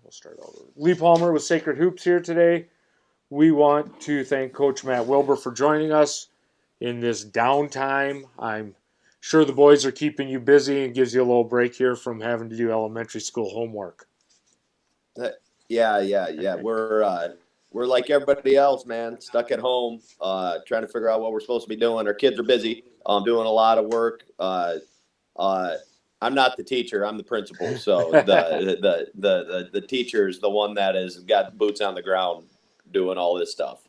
we'll start over. Lee Palmer with Sacred Hoops here today. We want to thank Coach Matt Wilber for joining us in this downtime. I'm sure the boys are keeping you busy and gives you a little break here from having to do elementary school homework. Yeah. We're like everybody else, man. Stuck at home, trying to figure out what we're supposed to be doing. Our kids are busy, doing a lot of work. I'm not the teacher; I'm the principal. So the teacher is the one that has got boots on the ground doing all this stuff.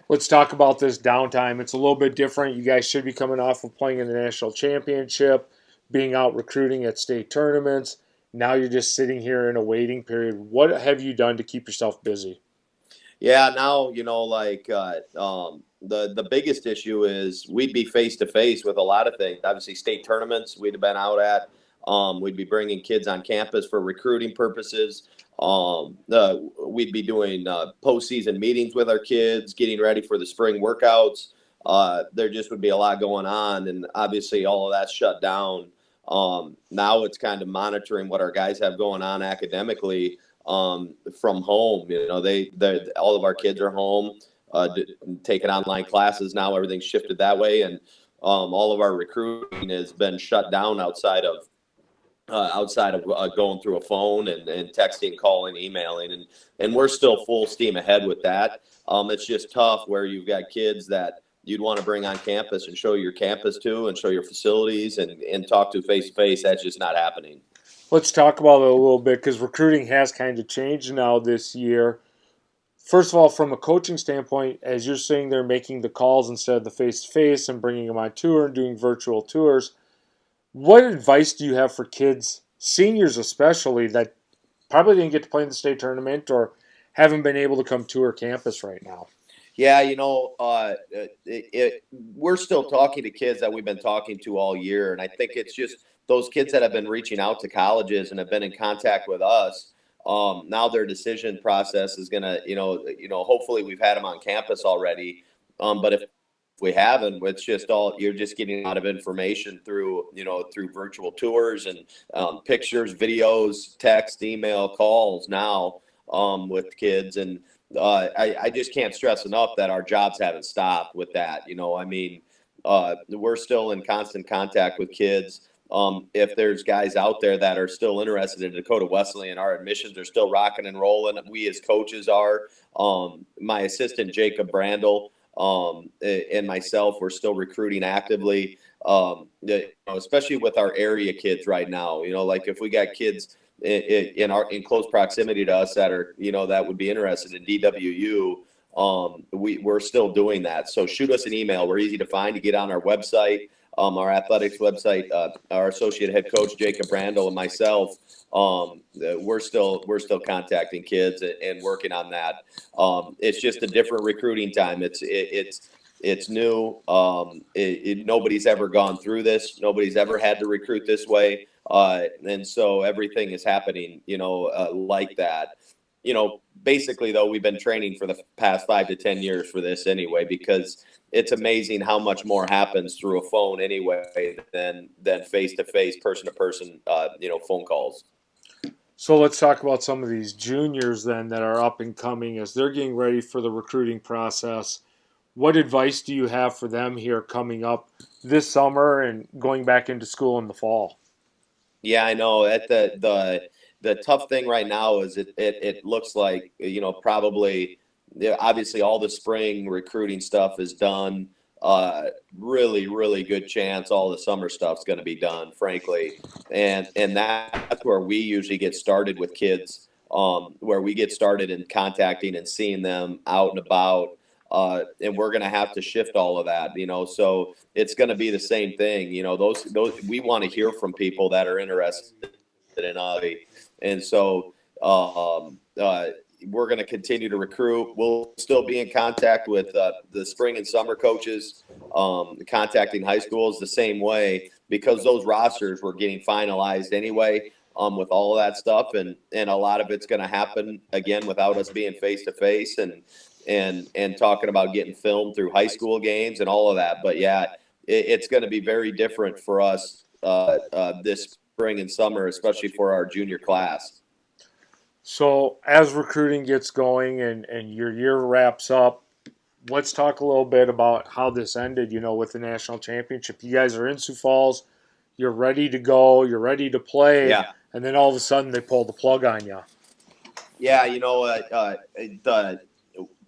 Let's talk about this downtime. It's a little bit different. You guys should be coming off of playing in the national championship, being out recruiting at state tournaments. Now you're just sitting here in a waiting period. What have you done to keep yourself busy? Yeah, now the biggest issue is we'd be face to face with a lot of things. Obviously, state tournaments we'd have been out at. We'd be bringing kids on campus for recruiting purposes. We'd be doing postseason meetings with our kids, getting ready for the spring workouts. There just would be a lot going on, and obviously all of that's shut down. Now it's kind of monitoring what our guys have going on academically from home. They all of our kids are home, taking online classes now. Everything's shifted that way, and all of our recruiting has been shut down outside of going through a phone and texting, calling, emailing, and we're still full steam ahead with that. It's just tough where you've got kids that you'd want to bring on campus and show your campus to and show your facilities and talk to face to face. That's just not happening. Let's talk about it a little bit because recruiting has kind of changed now this year. First of all, from a coaching standpoint, as you're saying they're making the calls instead of the face-to-face and bringing them on tour and doing virtual tours, what advice do you have for kids, seniors especially, that probably didn't get to play in the state tournament or haven't been able to come tour campus right now? Yeah, we're still talking to kids that we've been talking to all year, and I think it's just those kids that have been reaching out to colleges and have been in contact with us. Now their decision process is gonna, hopefully we've had them on campus already. But if we haven't, it's just you're just getting a lot of information through virtual tours and pictures, videos, text, email, calls now with kids. And I just can't stress enough that our jobs haven't stopped with that. We're still in constant contact with kids. If there's guys out there that are still interested in Dakota Wesleyan, our admissions are still rocking and rolling. We as coaches are. My assistant, Jacob Brandel, and myself, we're still recruiting actively, especially with our area kids right now. Like if we got kids in close proximity to us that are, that would be interested in DWU, we're still doing that. So shoot us an email. We're easy to find. You get on our website, our athletics website. Our associate head coach Jacob Brandel and myself, we're still contacting kids and working on that. It's just a different recruiting time. It's new. Nobody's ever gone through this. Nobody's ever had to recruit this way. And so everything is happening, like that. Basically, though, we've been training for the past 5 to 10 years for this anyway, because it's amazing how much more happens through a phone anyway than face-to-face, person-to-person, phone calls. So let's talk about some of these juniors then that are up and coming as they're getting ready for the recruiting process. What advice do you have for them here coming up this summer and going back into school in the fall? Yeah, I know. The tough thing right now is it looks like, probably, obviously all the spring recruiting stuff is done. Really, really good chance all the summer stuff's going to be done, frankly. And that's where we usually get started with kids, where we get started in contacting and seeing them out and about. And we're going to have to shift all of that, so it's going to be the same thing. Those we want to hear from people that are interested in us. And so we're going to continue to recruit. We'll still be in contact with the spring and summer coaches, contacting high schools the same way, because those rosters were getting finalized anyway, with all of that stuff. And a lot of it's going to happen again without us being face to face and talking about getting filmed through high school games and all of that. But yeah, it's going to be very different for us this spring and summer, especially for our junior class. So as recruiting gets going and your year wraps up, let's talk a little bit about how this ended, with the national championship. You guys are in Sioux Falls, you're ready to go, you're ready to play, Yeah. and then all of a sudden they pull the plug on you. Yeah,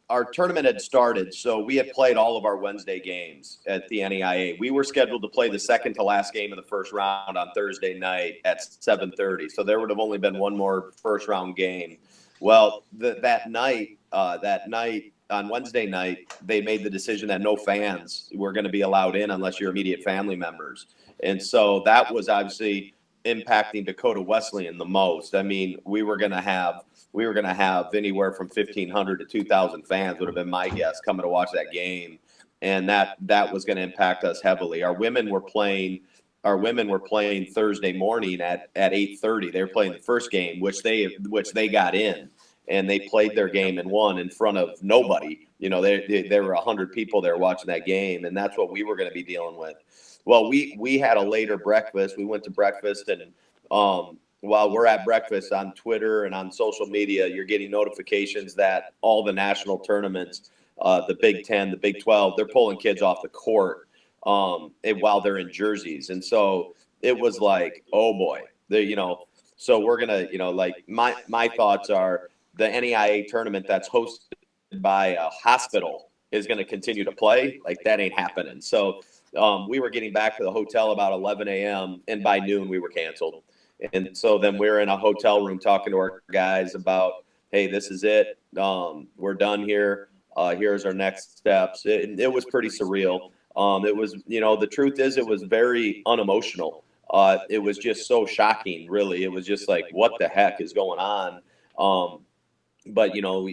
our tournament had started, so we had played all of our Wednesday games at the NEIA. We were scheduled to play the second to last game of the first round on Thursday night at 7:30. So there would have only been one more first round game. Well, that night on Wednesday night, they made the decision that no fans were going to be allowed in unless you're immediate family members, and so that was obviously impacting Dakota Wesleyan the most. I mean, we were going to have anywhere from 1,500 to 2,000 fans would have been my guess coming to watch that game, and that was going to impact us heavily. Our women were playing Thursday morning at 8:30. They were playing the first game, which they got in, and they played their game and won in front of nobody. There were 100 people there watching that game, and that's what we were going to be dealing with. Well, we had a later breakfast. We went to breakfast, and while we're at breakfast on Twitter and on social media, you're getting notifications that all the national tournaments, the Big 10, the Big 12, they're pulling kids off the court while they're in jerseys. And so it was like, oh boy, so we're going to, like my thoughts are the NEIA tournament that's hosted by a hospital is going to continue to play. Like that ain't happening. So we were getting back to the hotel about 11 a.m. and by noon we were canceled. And so then we're in a hotel room talking to our guys about, hey, this is it. We're done here. Here's our next steps. It was pretty surreal. It was, the truth is it was very unemotional. It was just so shocking, really. It was just like, what the heck is going on? But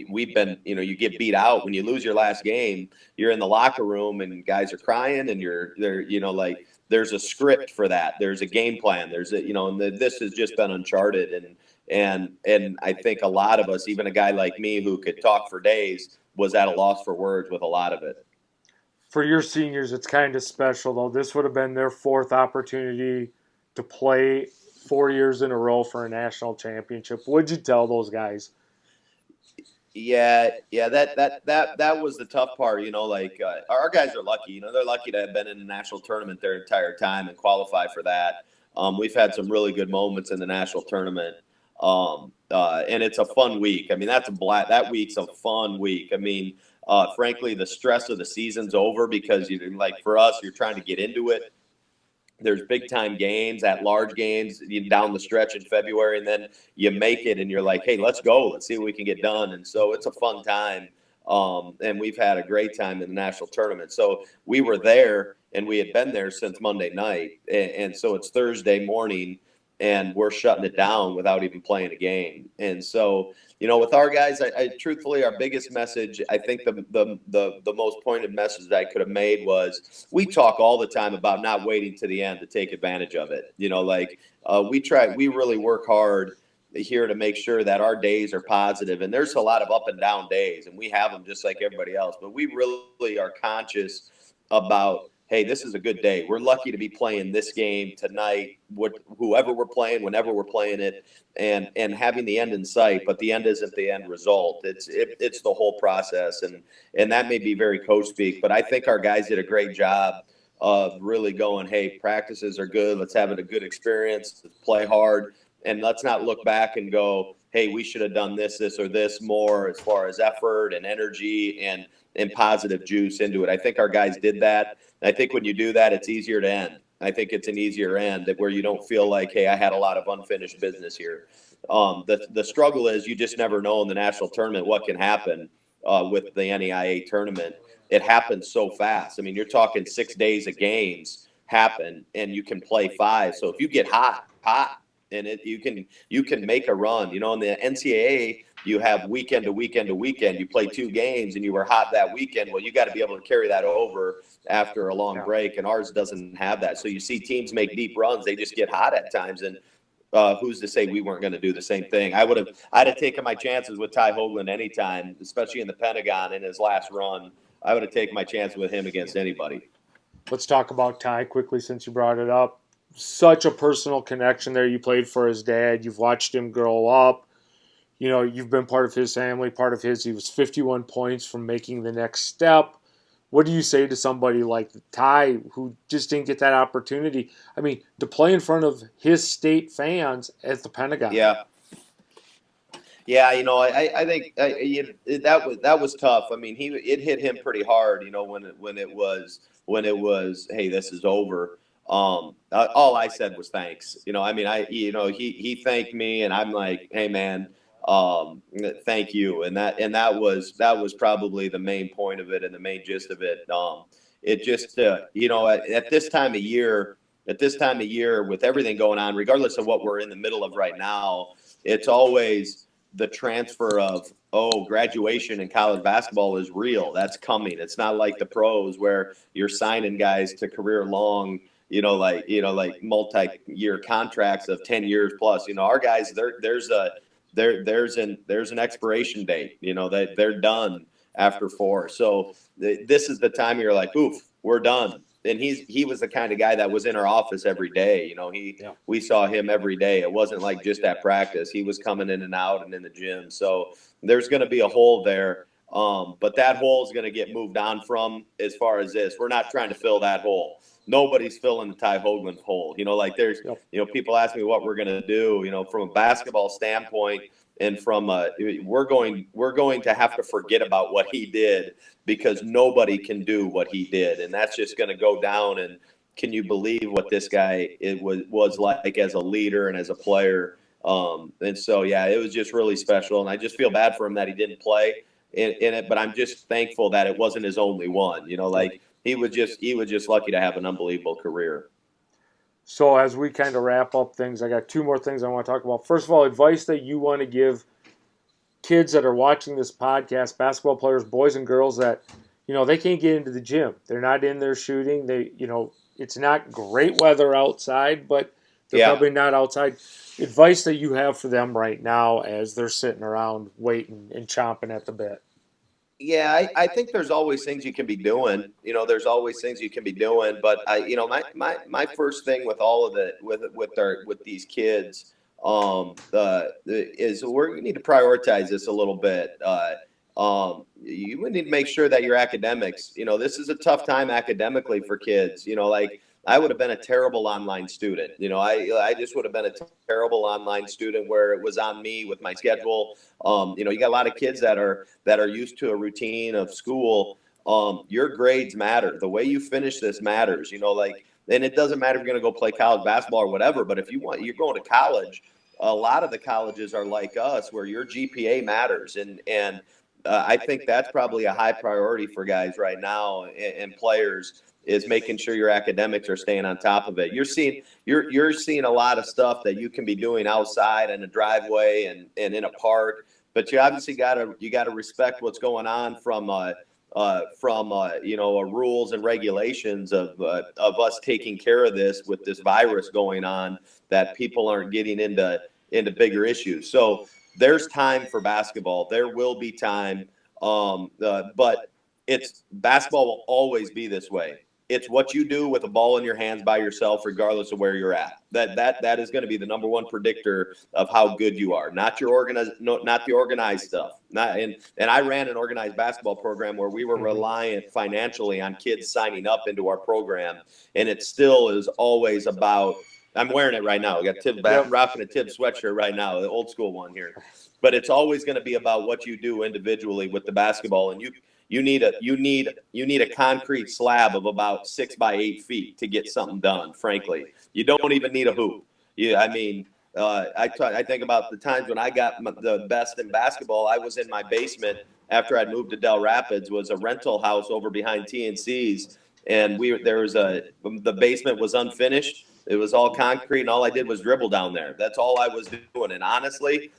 we've been, you get beat out when you lose your last game. You're in the locker room and guys are crying, and you're there. Like there's a script for that. There's a game plan. There's and this has just been uncharted, and I think a lot of us, even a guy like me who could talk for days, was at a loss for words with a lot of it. For your seniors, it's kind of special though. This would have been their fourth opportunity to play 4 years in a row for a national championship. What'd you tell those guys? Yeah, that was the tough part. Like our guys are lucky. They're lucky to have been in the national tournament their entire time and qualify for that. We've had some really good moments in the national tournament, and it's a fun week. I mean, that week's a fun week. I mean, frankly, the stress of the season's over because like for us, you're trying to get into it. There's big time games, at large games down the stretch in February, and then you make it and you're like, hey, let's go. Let's see what we can get done. And so it's a fun time. And we've had a great time in the national tournament. So we were there and we had been there since Monday night. And so it's Thursday morning and we're shutting it down without even playing a game. And so, with our guys, I truthfully, our biggest message, I think the most pointed message that I could have made was we talk all the time about not waiting to the end to take advantage of it. We really work hard here to make sure that our days are positive, and there's a lot of up and down days, and we have them just like everybody else, but we really are conscious about, hey, this is a good day. We're lucky to be playing this game tonight, whoever we're playing, whenever we're playing it, and having the end in sight. But the end isn't the end result. It's the whole process, and that may be very coach speak. But I think our guys did a great job of really going, hey, practices are good. Let's have a good experience. Let's play hard, and let's not look back and go, hey, we should have done this, or this more as far as effort and energy and positive juice into it. I think our guys did that. I think when you do that, it's easier to end. I think it's an easier end where you don't feel like, hey, I had a lot of unfinished business here. The struggle is you just never know in the national tournament what can happen with the NEIA tournament. It happens so fast. I mean, you're talking 6 days of games happen, and you can play 5. So if you get hot, and you can make a run. In the NCAA, you have weekend to weekend to weekend. You play 2 games, and you were hot that weekend. Well, you got to be able to carry that over after a long break, and ours doesn't have that. So you see teams make deep runs; they just get hot at times, and who's to say we weren't going to do the same thing? I'd have taken my chances with Ty Hoagland anytime, especially in the Pentagon in his last run. I would have taken my chance with him against anybody. Let's talk about Ty quickly since you brought it up. Such a personal connection there. You played for his dad. You've watched him grow up. you've been part of his family, part of his. He was 51 points from making the next step. What do you say to somebody like Ty who just didn't get that opportunity? I mean, to play in front of his state fans at the Pentagon. Yeah. Yeah, I think that was tough. I mean, it hit him pretty hard. When it was, hey, this is over. All I said was thanks. I mean, he thanked me, and I'm like, hey, man, thank you. And that was probably the main point of it and the main gist of it. It just at this time of year, with everything going on, regardless of what we're in the middle of right now, it's always the transfer of, graduation in college basketball is real. That's coming. It's not like the pros where you're signing guys to career long, like multi-year contracts of 10 years plus. Our guys, there's an expiration date, that they're done after 4. So this is the time you're like, oof, we're done. And he was the kind of guy that was in our office every day. We saw him every day. It wasn't like just at practice. He was coming in and out and in the gym. So there's going to be a hole there. But that hole is going to get moved on from. As far as this, we're not trying to fill that hole. Nobody's filling the Ty Hoagland hole. There's, people ask me what we're going to do, from a basketball standpoint. And from we're going to have to forget about what he did, because nobody can do what he did, and that's just going to go down. And can you believe what this guy was like as a leader and as a player? And so it was just really special, and I just feel bad for him that he didn't play in it. But I'm just thankful that it wasn't his only one. He was just lucky to have an unbelievable career. So as we kind of wrap up things, I got 2 more things I want to talk about. First of all, advice that you want to give kids that are watching this podcast, basketball players, boys and girls, that they can't get into the gym. They're not in there shooting. It's not great weather outside, but they're probably not outside. Advice that you have for them right now as they're sitting around waiting and chomping at the bit. Yeah, I think there's always things you can be doing. There's always things you can be doing. But my first thing with all of with these kids, is we need to prioritize this a little bit. You need to make sure that your academics. This is a tough time academically for kids. I would have been a terrible online student. I just would have been a terrible online student where it was on me with my schedule. You got a lot of kids that are used to a routine of school. Your grades matter. The way you finish this matters. And it doesn't matter if you're going to go play college basketball or whatever. But if you're going to college, a lot of the colleges are like us, where your GPA matters. And I think that's probably a high priority for guys right now and players, is making sure your academics are staying on top of it. You're seeing a lot of stuff that you can be doing outside in a driveway and in a park, but you obviously got to respect what's going on from rules and regulations of us taking care of this with this virus going on, that people aren't getting into bigger issues. So there's time for basketball. There will be time, but basketball will always be this way. It's what you do with a ball in your hands by yourself, regardless of where you're at. That is going to be the number one predictor of how good you are. Not the organized stuff. And I ran an organized basketball program where we were reliant financially on kids signing up into our program, and it still is always about. I'm wearing it right now. I got rocking a Tibbs sweatshirt right now, the old school one here. But it's always going to be about what you do individually with the basketball, and you need a concrete slab of about 6 by 8 feet to get something done. Frankly, you don't even need a hoop. I think about the times when I got the best in basketball. I was in my basement after I'd moved to Del Rapids. Was a rental house over behind TNC's, and the basement was unfinished. It was all concrete, and all I did was dribble down there. That's all I was doing. And honestly,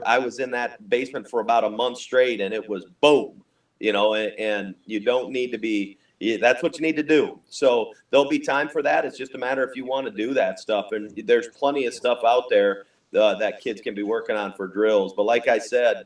I was in that basement for about a month straight, and it was boom. And you don't need to be. That's what you need to do. So there'll be time for that. It's just a matter if you want to do that stuff. And there's plenty of stuff out there that kids can be working on for drills. But like I said,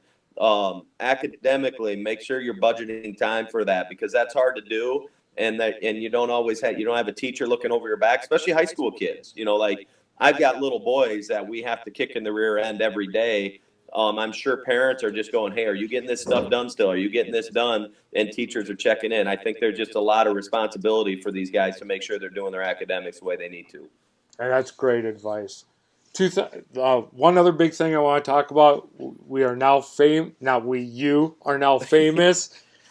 academically, make sure you're budgeting time for that, because that's hard to do. And you don't have a teacher looking over your back, especially high school kids. Like I've got little boys that we have to kick in the rear end every day. I'm sure parents are just going, hey, are you getting this stuff done still? Are you getting this done? And teachers are checking in. I think there's just a lot of responsibility for these guys to make sure they're doing their academics the way they need to. And that's great advice. One other big thing I want to talk about. We are now you are now famous.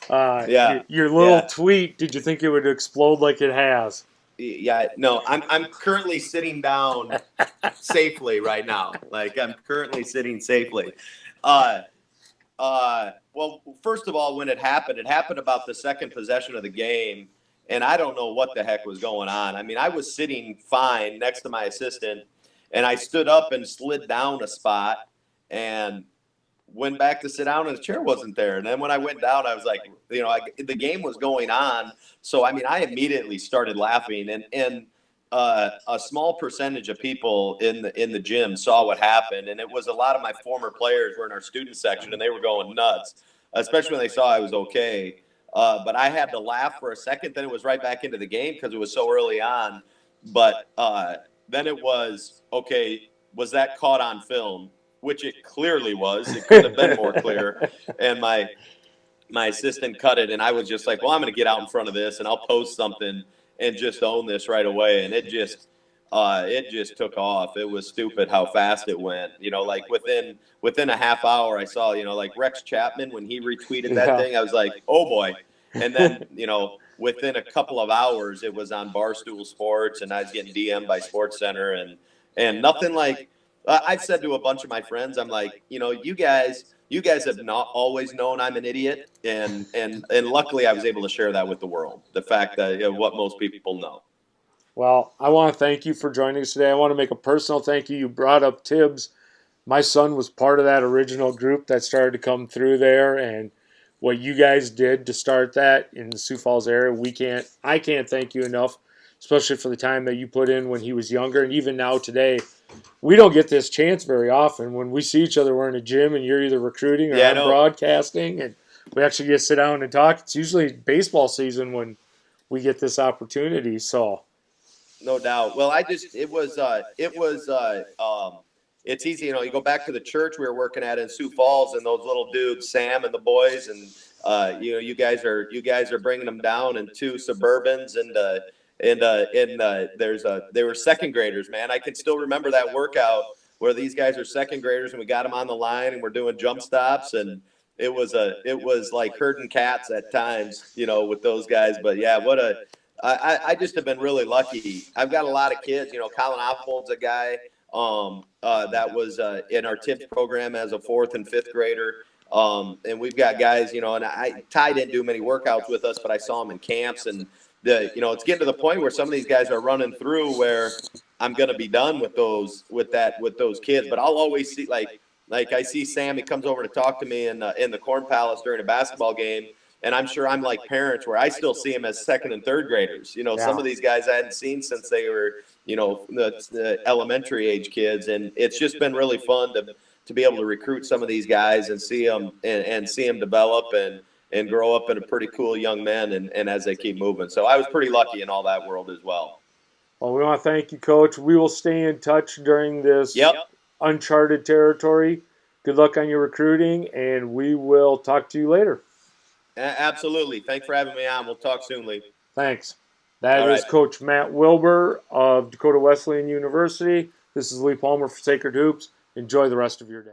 Yeah, your little yeah. tweet. Did you think it would explode like it has? Yeah, no, I'm currently sitting down safely right now. Like I'm currently sitting safely. Uh, well, first of all, when it happened about the second possession of the game, and I don't know what the heck was going on. I mean, I was sitting fine next to my assistant, and I stood up and slid down a spot, and went back to sit down and the chair wasn't there. And then when I went down, I was like, the game was going on. So, I mean, I immediately started laughing and a small percentage of people in the gym saw what happened. And it was a lot of my former players were in our student section and they were going nuts, especially when they saw I was okay. But I had to laugh for a second. Then it was right back into the game because it was so early on. But then it was, okay, was that caught on film? Which it clearly was. It couldn't have been more clear. And my assistant cut it, and I was just like, well, I'm going to get out in front of this, and I'll post something and just own this right away. And it just took off. It was stupid how fast it went. Like within a half hour, I saw, like Rex Chapman, when he retweeted that thing, I was like, oh boy. And then, within a couple of hours, it was on Barstool Sports, and I was getting DM'd by SportsCenter, and nothing like. I've said to a bunch of my friends, I'm like, you guys have not always known I'm an idiot, and luckily I was able to share that with the world. The fact that what most people know. Well, I want to thank you for joining us today. I want to make a personal thank you. You brought up Tibbs. My son was part of that original group that started to come through there, and what you guys did to start that in the Sioux Falls area, I can't thank you enough, especially for the time that you put in when he was younger, and even now today. We don't get this chance very often. When we see each other, we're in a gym and you're either recruiting or I'm broadcasting, and we actually get to sit down and talk. It's usually baseball season when we get this opportunity. So, no doubt. Well, it's easy. You go back to the church we were working at in Sioux Falls, and those little dudes, Sam and the boys, and you guys are bringing them down in two Suburbans, and they were second graders, man. I can still remember that workout where these guys are second graders and we got them on the line and we're doing jump stops, and it was like herding cats at times, with those guys. But yeah, I just have been really lucky. I've got a lot of kids, Colin Oppold's a guy that was in our TIPS program as a fourth and fifth grader. And we've got guys, and Ty didn't do many workouts with us, but I saw him in camps, and it's getting to the point where some of these guys are running through where I'm going to be done with those kids. But I'll always see, like I see Sam, he comes over to talk to me in the Corn Palace during a basketball game. And I'm sure I'm like parents where I still see him as second and third graders. Some of these guys I hadn't seen since they were, the elementary age kids. And it's just been really fun to be able to recruit some of these guys and see them and see them develop and grow up into pretty cool young men and as they keep moving. So I was pretty lucky in all that world as well. Well, we want to thank you, Coach. We will stay in touch during this uncharted territory. Good luck on your recruiting, and we will talk to you later. Absolutely. Thanks for having me on. We'll talk soon, Lee. Thanks. That is Coach Matt Wilber of Dakota Wesleyan University. This is Lee Palmer for Sacred Hoops. Enjoy the rest of your day.